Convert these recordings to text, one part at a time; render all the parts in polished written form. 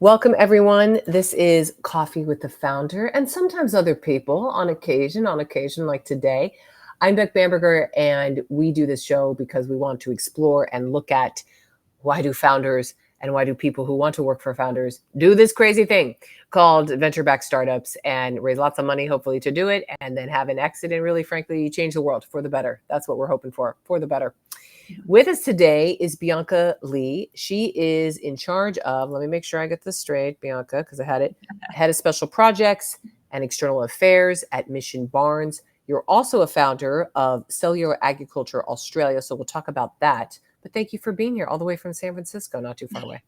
Welcome, everyone. This is Coffee with the Founder and sometimes other people on occasion like today. I'm Beck Bamberger, and we do this show because we want to explore and look at why do founders and why do people who want to work for founders do this crazy thing called venture-backed startups and raise lots of money, hopefully, to do it, and then have an exit and really, frankly, change the world for the better. That's what we're hoping for the better. With us today is Bianca Lê. She is in charge of, let me make sure I get this straight, Bianca, because I had it, head of special projects and external affairs at Mission Barnes. You're also a founder of Cellular Agriculture Australia, so we'll talk about that. But thank you for being here all the way from San Francisco, not too far away.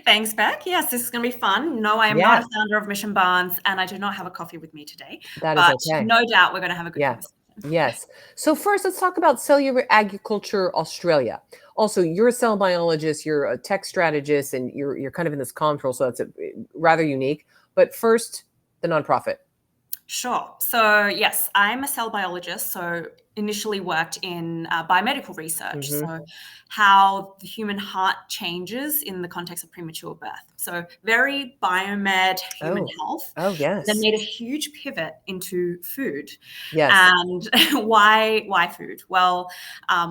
Thanks, Beck. Yes, this is going to be fun. No, I am not a founder of Mission Barnes, and I do not have a coffee with me today. That is okay. No doubt we're going to have a good conversation. Yes. So first, let's talk about Cellular Agriculture Australia. Also, you're a cell biologist, you're a tech strategist, and you're kind of in this comms role, so that's rather unique. But first, the nonprofit. Sure. So yes, I'm a cell biologist. So initially worked in biomedical research. So how the human heart changes in the context of premature birth. So very biomed, human health. Oh, yes. Then made a huge pivot into food. Yes. And why food? Well,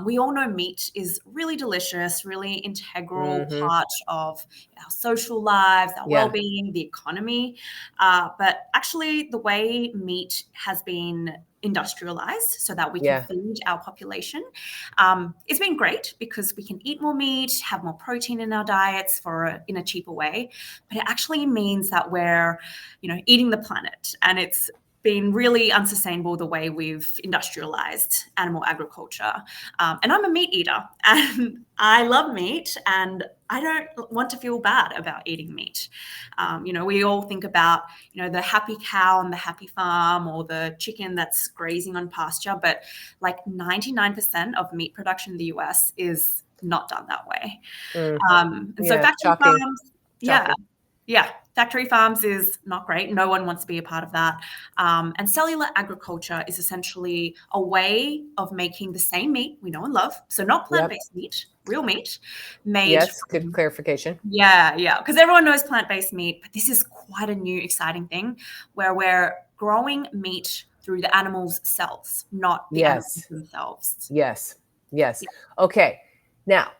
we all know meat is really delicious, really integral part of our social lives, our well-being, the economy. But actually the way meat has been industrialized so that we can feed our population. It's been great because we can eat more meat, have more protein in our diets in a cheaper way, but it actually means that we're, eating the planet, and it's been really unsustainable the way we've industrialized animal agriculture. And I'm a meat eater, and I love meat, and I don't want to feel bad about eating meat. We all think about, the happy cow and the happy farm, or the chicken that's grazing on pasture, but like 99% of meat production in the US is not done that way. And so factory farms, factory farms is not great. No one wants to be a part of that. And cellular agriculture is essentially a way of making the same meat we know and love. So not plant-based meat, real meat made. Yes, good clarification. Yeah. Because everyone knows plant-based meat, but this is quite a new, exciting thing where we're growing meat through the animal's cells, not the animals themselves. Yes. Okay. Now,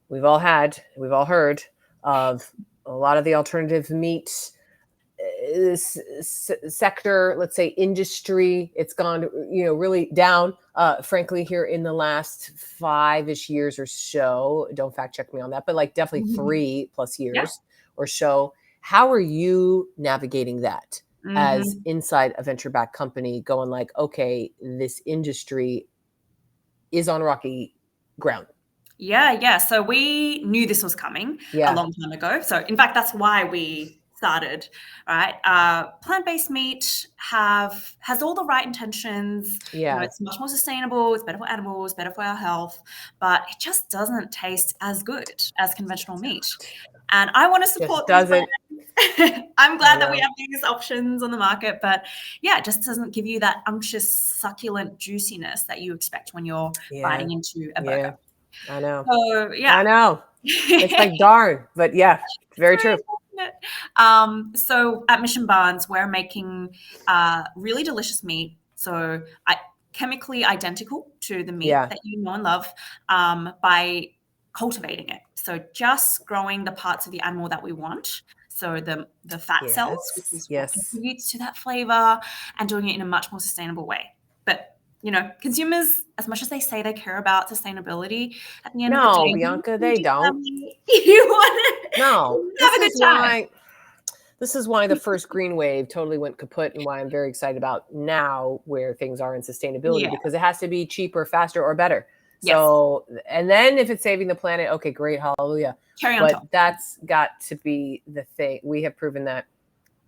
we've all heard of a lot of the alternative meat sector, let's say industry. It's gone, really down, frankly, here in the last 5-ish years or so. Don't fact check me on that, but like definitely 3+ years or so. How are you navigating that as inside a venture-backed company, going like, okay, this industry is on rocky ground? Yeah. So we knew this was coming a long time ago. So in fact, that's why we started, right? Plant-based meat has all the right intentions. It's much more sustainable. It's better for animals, better for our health, but it just doesn't taste as good as conventional meat. And I want to support these brands. I'm glad that we have these options on the market, but it just doesn't give you that unctuous, succulent juiciness that you expect when you're biting into a burger. I know. So, I know. It's like darn, but very true. So at Mission Barnes, we're making really delicious meat. So chemically identical to the meat that you know and love by cultivating it. So just growing the parts of the animal that we want. So the fat cells, which is what contributes to that flavor, and doing it in a much more sustainable way. But consumers, as much as they say they care about sustainability, at the end of the day, Bianca, they don't. You want to have a good time. This is why the first green wave totally went kaput, and why I'm very excited about now where things are in sustainability, because it has to be cheaper, faster, or better. So, and then if it's saving the planet, okay, great, hallelujah. But that's got to be the thing. We have proven that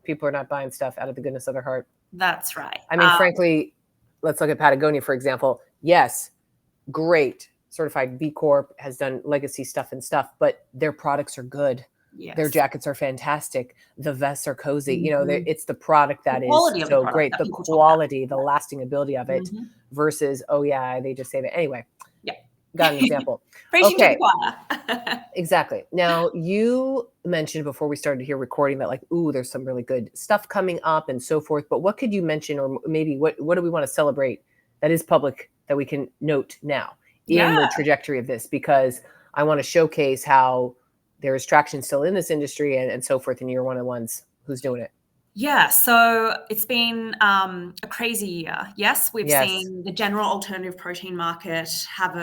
people are not buying stuff out of the goodness of their heart. That's right. I mean, frankly, let's look at Patagonia, for example. Yes, great. Certified B Corp, has done legacy stuff, but their products are good. Yes. Their jackets are fantastic. The vests are cozy. It's the product that is so great. The quality, the lasting ability of it versus, they just save it. Anyway. got an example. Preaching to the Okay, choir. exactly. Now, you mentioned before we started here recording that, like, ooh, there's some really good stuff coming up and so forth. But what could you mention, or maybe what do we want to celebrate that is public that we can note now in the Yeah. trajectory of this? Because I want to showcase how there is traction still in this industry and so forth. And you're one of the ones who's doing it. Yeah, so it's been a crazy year. Yes, we've Yes. seen the general alternative protein market have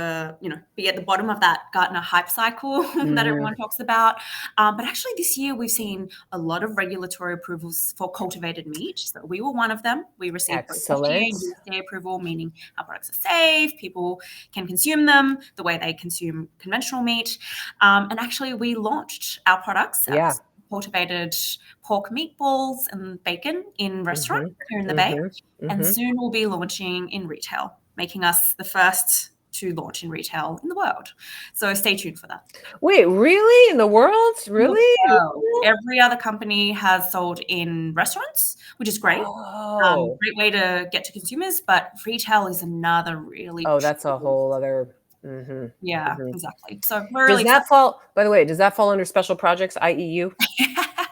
be at the bottom of that Gartner hype cycle that Hmm. everyone talks about. But actually, this year we've seen a lot of regulatory approvals for cultivated meat. So we were one of them. We received both FDA and Excellent. USDA approval, meaning our products are safe, people can consume them the way they consume conventional meat. And actually, we launched our products, our Yeah. cultivated pork meatballs and bacon in restaurant Hmm. here in the Bay. Hmm. And Hmm. soon we'll be launching in retail, making us the first to launch in retail in the world. So stay tuned for that. Wait, really? In the world? In the Really? world. Every other company has sold in restaurants, which is great. Oh. Great way to get to consumers, but retail is another really Oh, that's a true. whole other. Hmm. Yeah, Hmm. exactly. So we're Does really that fall, by the way, does that fall under special projects, IEU? excited.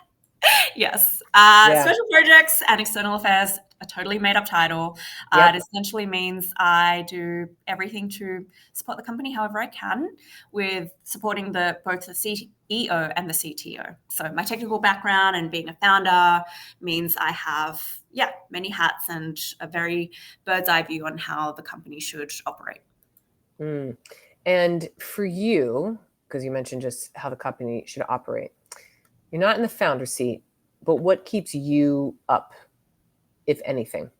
Yes. Yeah. Special projects and external affairs, a totally made up title. It Yep. essentially means I do everything to support the company however I can with supporting both the CEO and the CTO. So my technical background and being a founder means I have, many hats and a very bird's eye view on how the company should operate. Mm. And for you, because you mentioned just how the company should operate, you're not in the founder seat, but what keeps you up, if anything?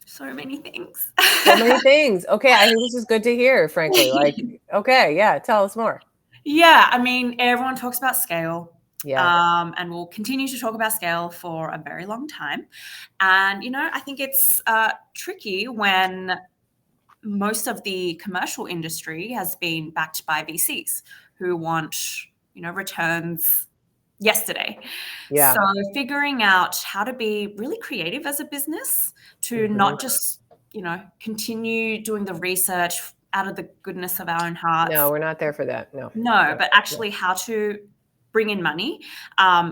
So many things. So many things. Okay, I think this is good to hear, frankly. Like, okay, yeah, tell us more. Yeah, I mean, everyone talks about scale, Yeah. and we'll continue to talk about scale for a very long time. And, I think it's tricky when most of the commercial industry has been backed by VCs who want, returns yesterday. Yeah. So figuring out how to be really creative as a business to Hmm. not just, continue doing the research out of the goodness of our own hearts. No, we're not there for that. No, No, no, but no. actually how to bring in money.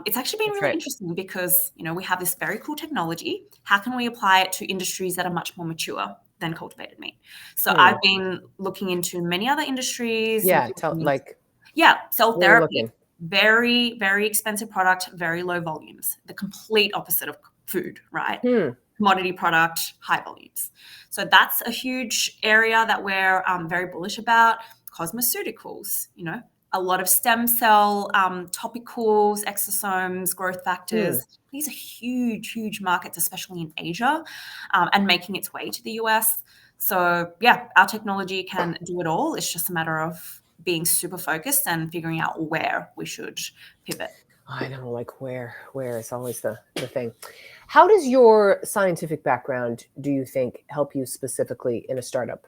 It's actually been That's really right. interesting because, we have this very cool technology. How can we apply it to industries that are much more mature than cultivated meat? So Hmm. I've been looking into many other industries, Yeah, tell including, like cell where you're therapy. looking. Very, very expensive product, very low volumes. The complete opposite of food, right? Hmm. Commodity product, high volumes. So that's a huge area that we're very bullish about. Cosmeceuticals, a lot of stem cell topicals, exosomes, growth Hmm. factors. These are huge, huge markets, especially in Asia, and making its way to the US. So yeah, our technology can do it all. It's just a matter of being super focused and figuring out where we should pivot. I know, like where is always the thing. How does your scientific background, do you think, help you specifically in a startup?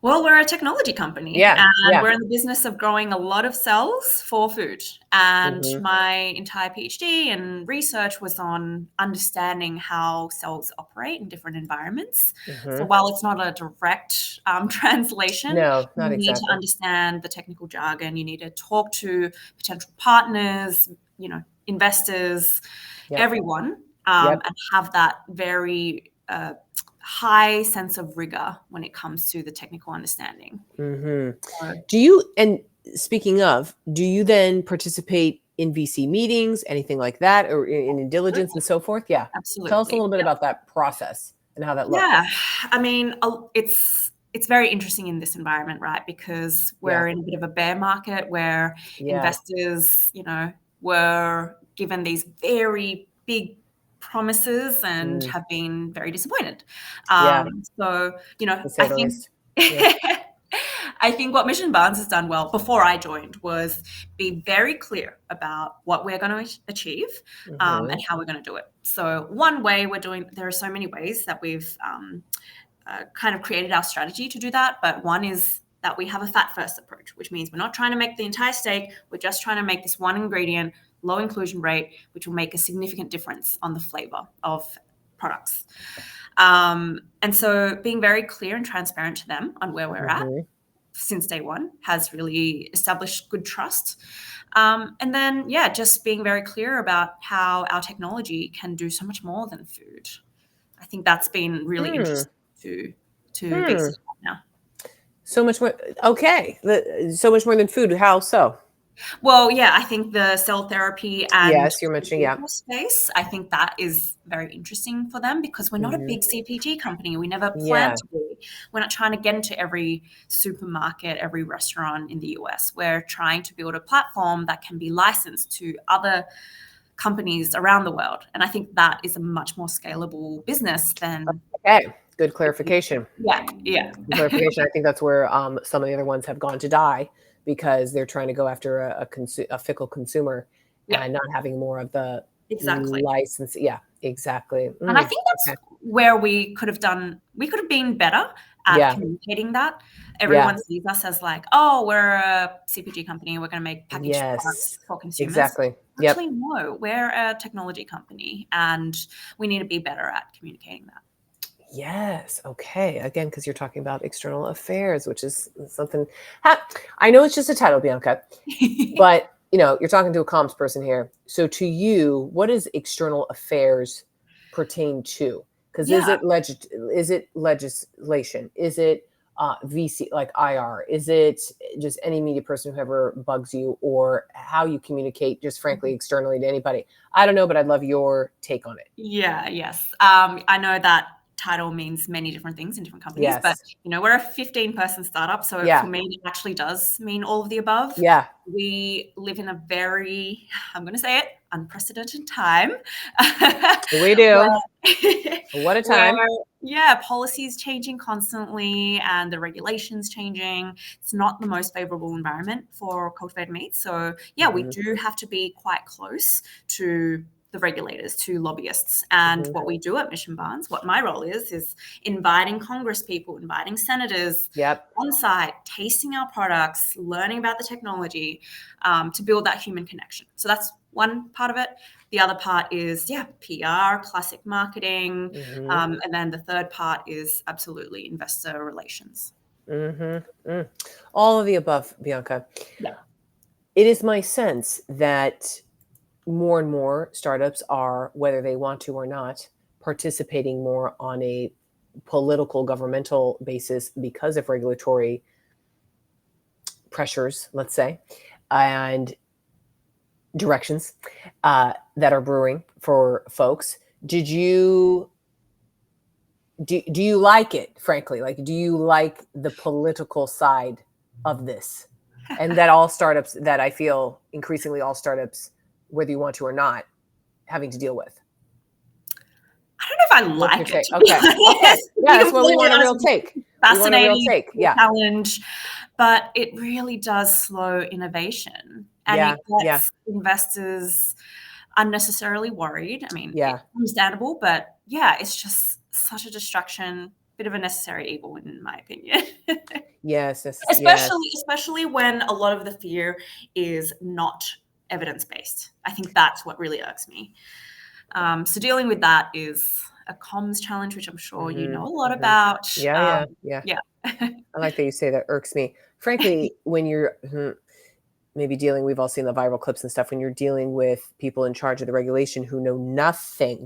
Well, we're a technology company Yeah, and yeah. we're in the business of growing a lot of cells for food. And Hmm. my entire PhD and research was on understanding how cells operate in different environments. So Hmm. while it's not a direct translation, No, you not need to exactly. understand the technical jargon. You need to talk to potential partners, investors, Yep, everyone, yep. and have that very high sense of rigor when it comes to the technical understanding. Hmm. So, Do you, and speaking of, do you then participate in VC meetings, anything like that, or in diligence and so forth? Yeah. Tell us a absolutely. little bit about that process and how that looked. Yeah. I mean, it's very interesting in this environment, right? Because Yeah, we're in a bit of a bear market where yeah. investors, were given these very big promises and Mm, have been very disappointed. yeah, So, to I say the think least. Yeah. I think what Mission Barnes has done well before I joined was be very clear about what we're going to achieve, and Hmm. how we're going to do it. So one way there are so many ways that we've kind of created our strategy to do that. But one is that we have a fat first approach, which means we're not trying to make the entire steak. We're just trying to make this one ingredient, low inclusion rate, which will make a significant difference on the flavor of products. And so being very clear and transparent to them on where we're at since day one has really established good trust. And then, just being very clear about how our technology can do so much more than food. I think that's been really interesting to be seeing now. So much more. Okay. So much more than food. How so? Well, I think the cell therapy and Yes, you're mentioning, space, I think that is very interesting for them because we're not a big CPG company. We never plan to be. We're not trying to get into every supermarket, every restaurant in the US. We're trying to build a platform that can be licensed to other companies around the world. And I think that is a much more scalable business than... Okay, good clarification. Yeah. Good clarification. I think that's where some of the other ones have gone to die because they're trying to go after a fickle consumer and not having more of the license. Yeah, exactly. And I think that's where we could have been better at communicating that. Everyone sees us as like, oh, we're a CPG company. We're going to make packaged products for consumers. Exactly. Actually, no, we're a technology company and we need to be better at communicating that. Yes. Okay. Again, because you're talking about external affairs, which is something. I know it's just a title, Bianca, but you're talking to a comms person here. So to you, what does external affairs pertain to? Because is it legislation? Is it VC like IR? Is it just any media person who ever bugs you, or how you communicate just frankly externally to anybody? I don't know, but I'd love your take on it. Yes. I know that title means many different things in different companies, but we're a 15-person startup, so for me it actually does mean all of the above. We live in a very, I'm going to say it, unprecedented time. We do. What a time. Policy is changing constantly and the regulations changing. It's not the most favorable environment for cultivated meats. So we do have to be quite close to the regulators, to lobbyists. And what we do at Mission Barns, what my role is inviting Congress people, inviting senators on site, tasting our products, learning about the technology, to build that human connection. So that's one part of it. The other part is, PR, classic marketing. And then the third part is absolutely investor relations. All of the above, Bianca. It is my sense that more and more startups are, whether they want to or not, participating more on a political, governmental basis because of regulatory pressures, let's say, and directions that are brewing for folks. Do you like it, frankly? Like, do you like the political side of this? And that all startups, that I feel increasingly all startups, whether you want to or not, having to deal with. I don't know if I like it. Okay. Yeah, that's what we want, a real take. Fascinating, challenge, but it really does slow innovation. And it gets investors unnecessarily worried. I mean, it's understandable, but it's just such a distraction, bit of a necessary evil, in my opinion. Especially when a lot of the fear is not evidence-based. I think that's what really irks me. So dealing with that is a comms challenge, which I'm sure you know a lot about. I like that you say that irks me. Frankly, when you're maybe dealing, we've all seen the viral clips and stuff, when you're dealing with people in charge of the regulation who know nothing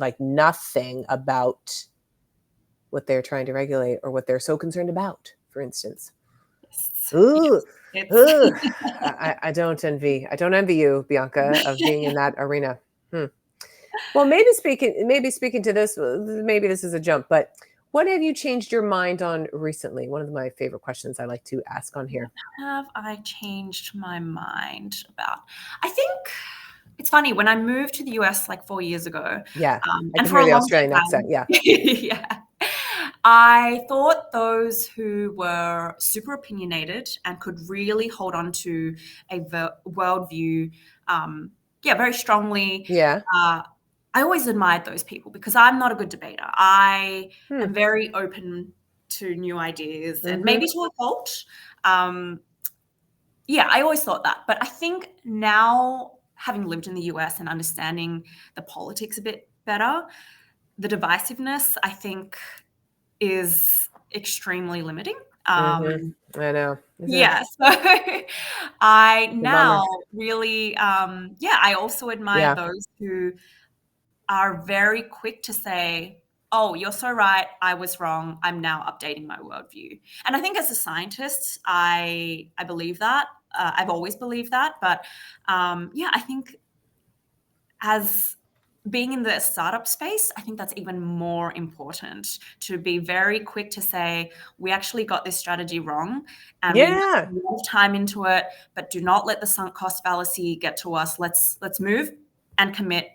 about what they're trying to regulate or what they're so concerned about, for instance. I don't envy you, Bianca, of being in that arena. Well, maybe speaking to this, maybe this is a jump, but what have you changed your mind on recently? One of my favorite questions I like to ask on here. What have I changed my mind about? I think it's funny, when I moved to the US like 4 years ago. I can hear the Australian accent. I thought those who were super opinionated and could really hold on to a worldview, very strongly. I always admired those people because I'm not a good debater. I am very open to new ideas and maybe to a fault. I always thought that. But I think now, having lived in the US and understanding the politics a bit better, the divisiveness, I think, is extremely limiting. I know. Yeah, so I It's a bummer. now really, I also admire Yeah. those who are very quick to say, "Oh, you're so right. I was wrong. I'm now updating my worldview." And I think as a scientist, I believe that. I've always believed that, but I think as being in the startup space, I think that's even more important to be very quick to say, we actually got this strategy wrong and we Yeah. invested a lot of time into it, but do not let the sunk cost fallacy get to us. Let's move and commit.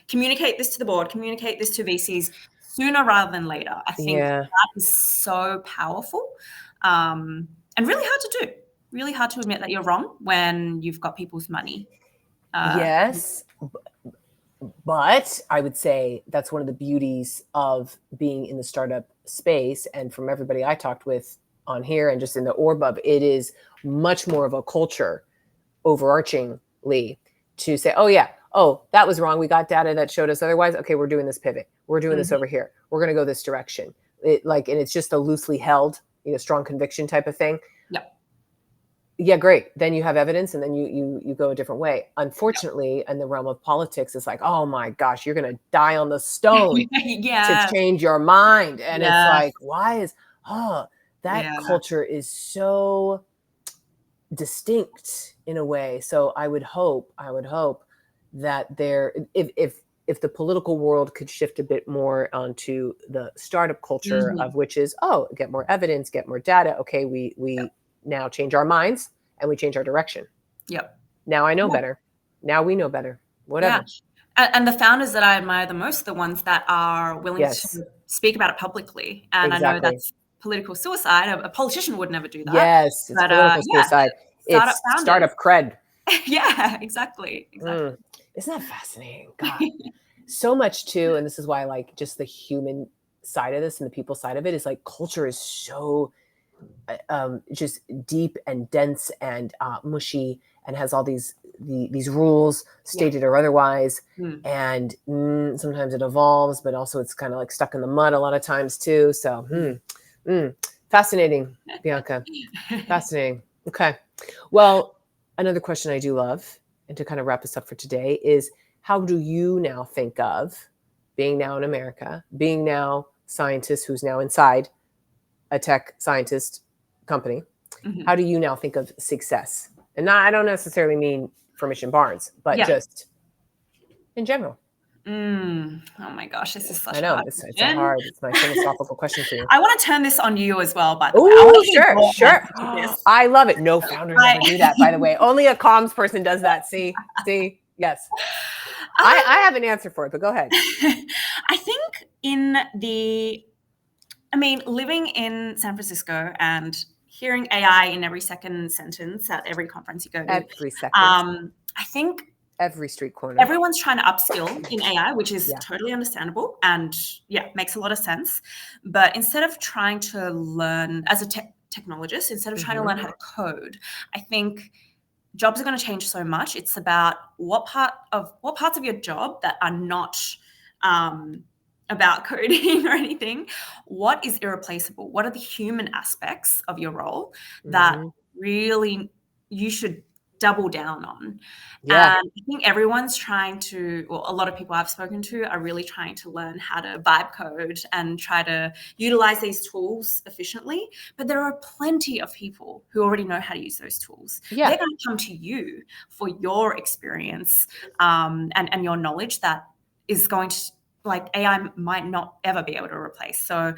Communicate this to the board, communicate this to VCs sooner rather than later. I think Yeah. that is so powerful, and really hard to do. Really hard to admit that you're wrong when you've got people's money. Yes. But I would say that's one of the beauties of being in the startup space. And from everybody I talked with on here and just in the orb of, it is much more of a culture overarchingly to say, oh, yeah, oh, that was wrong. We got data that showed us otherwise. Okay, we're doing this pivot. We're doing this over here. We're going to go this direction. And it's just a loosely held, strong conviction type of thing. Yep. Yeah, great. Then you have evidence and then you go a different way. Unfortunately, in the realm of politics, it's like, oh my gosh, you're going to die on the stone to change your mind. And it's like, why is, that culture is so distinct in a way. So I would hope that if the political world could shift a bit more onto the startup culture of which is, get more evidence, get more data. Okay, we now change our minds and we change our direction. Yep. Now I know better. Now we know better. Whatever. Yeah. And the founders that I admire the most, the ones that are willing to speak about it publicly. And I know that's political suicide. A politician would never do that. Yes, it's political suicide. It's startup cred. Yeah, exactly. Isn't that fascinating? God. So much too, and this is why I like just the human side of this and the people side of it is like culture is so just deep and dense and mushy and has all these rules stated or otherwise. And sometimes it evolves, but also it's kind of like stuck in the mud a lot of times too. So fascinating, Bianca. Fascinating. Okay. Well, another question I do love, and to kind of wrap this up for today, is how do you now think of being now in America, being now scientist who's now inside a tech scientist company? How do you now think of success? And I don't necessarily mean for Mission Barnes, but just in general. Oh my gosh, this is such I know, a hard it's question. It's my philosophical question for you. I want to turn this on you as well, by the way. I want to hear your sure. answer to this. I love it. No founders ever do that, by the way. Only a comms person does that. See, yes. I have an answer for it, but go ahead. I think living in San Francisco and hearing AI in every second sentence at every conference you go to. Every second. I think every street corner. Everyone's trying to upskill in AI, which is totally understandable and makes a lot of sense. But instead of trying to learn as a technologist, instead of trying to learn how to code, I think jobs are going to change so much. It's about what parts of your job that are not about coding or anything. What is irreplaceable? What are the human aspects of your role that really you should double down on? Yeah. And I think everyone's trying to, or a lot of people I've spoken to are really trying to learn how to vibe code and try to utilize these tools efficiently. But there are plenty of people who already know how to use those tools. Yeah. They're going to come to you for your experience and your knowledge that is going to, like, AI might not ever be able to replace. So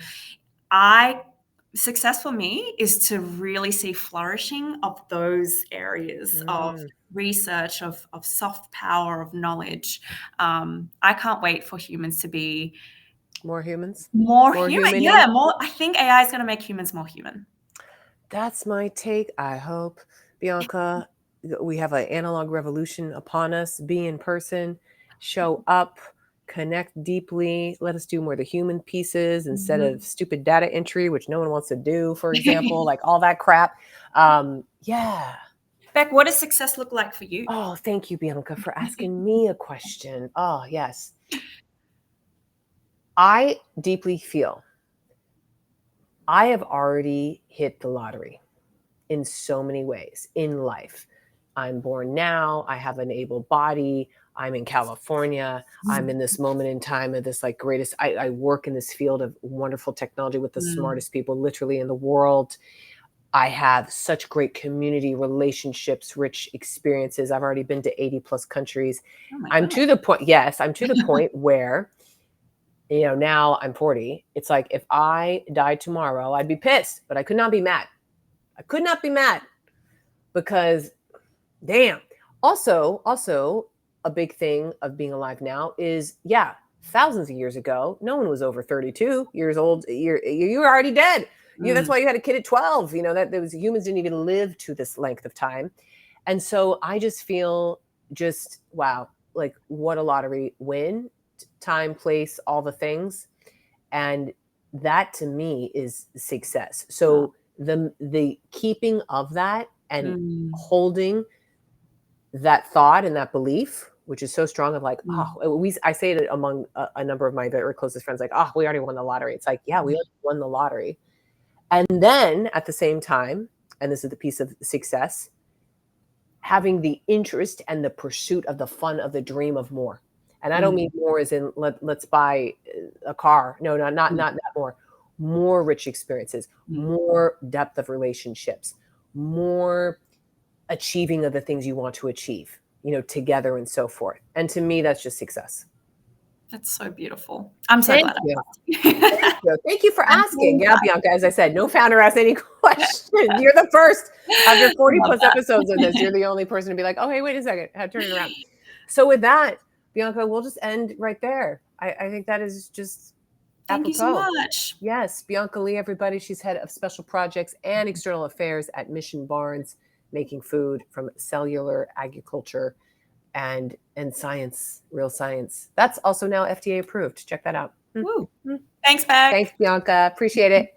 success for me is to really see flourishing of those areas of research, of soft power, of knowledge. I can't wait for humans to be more humans. More human. Yeah, more. I think AI is going to make humans more human. That's my take. I hope, Bianca, we have an analog revolution upon us. Be in person, show up, connect deeply. Let us do more of the human pieces instead of stupid data entry, which no one wants to do, for example, like all that crap. Yeah. Beck, what does success look like for you? Oh, thank you, Bianca, for asking me a question. Oh, yes. I deeply feel I have already hit the lottery in so many ways in life. I'm born now. I have an able body. I'm in California. I'm in this moment in time of this like greatest. I work in this field of wonderful technology with the smartest people literally in the world. I have such great community relationships, rich experiences. I've already been to 80 plus countries. Oh my I'm goodness. to the point, yes, I'm to the point where, now I'm 40. It's like if I died tomorrow, I'd be pissed, but I could not be mad. I could not be mad because damn. Also, a big thing of being alive now is, thousands of years ago, no one was over 32 years old. You were already dead. That's why you had a kid at 12. That there was humans didn't even live to this length of time. And so I just feel just wow, like what a lottery win, time, place, all the things. And that to me is success. So the keeping of that and holding that thought and that belief, which is so strong of like, I say it among a number of my very closest friends, like, we already won the lottery. It's like, yeah, we already won the lottery. And then at the same time, and this is the piece of success, having the interest and the pursuit of the fun of the dream of more. And I don't mean more as in let's buy a car. No, not that more rich experiences, more depth of relationships, more achieving of the things you want to achieve, together and so forth. And to me, that's just success. That's so beautiful. I'm so Thank glad you. I asked you. Thank you for asking. Yeah, Bianca, as I said, no founder asked any question. You're the first. After 40 plus episodes of this, you're the only person to be like, oh, hey, wait a second. I have to turn it around. So with that, Bianca, we'll just end right there. I think that is just Thank you so much. Yes, Bianca Lê, everybody. She's head of special projects and external affairs at Mission Barns, making food from cellular agriculture and science, real science. That's also now FDA approved. Check that out. Woo. Thanks, Beck. Thanks, Bianca. Appreciate it.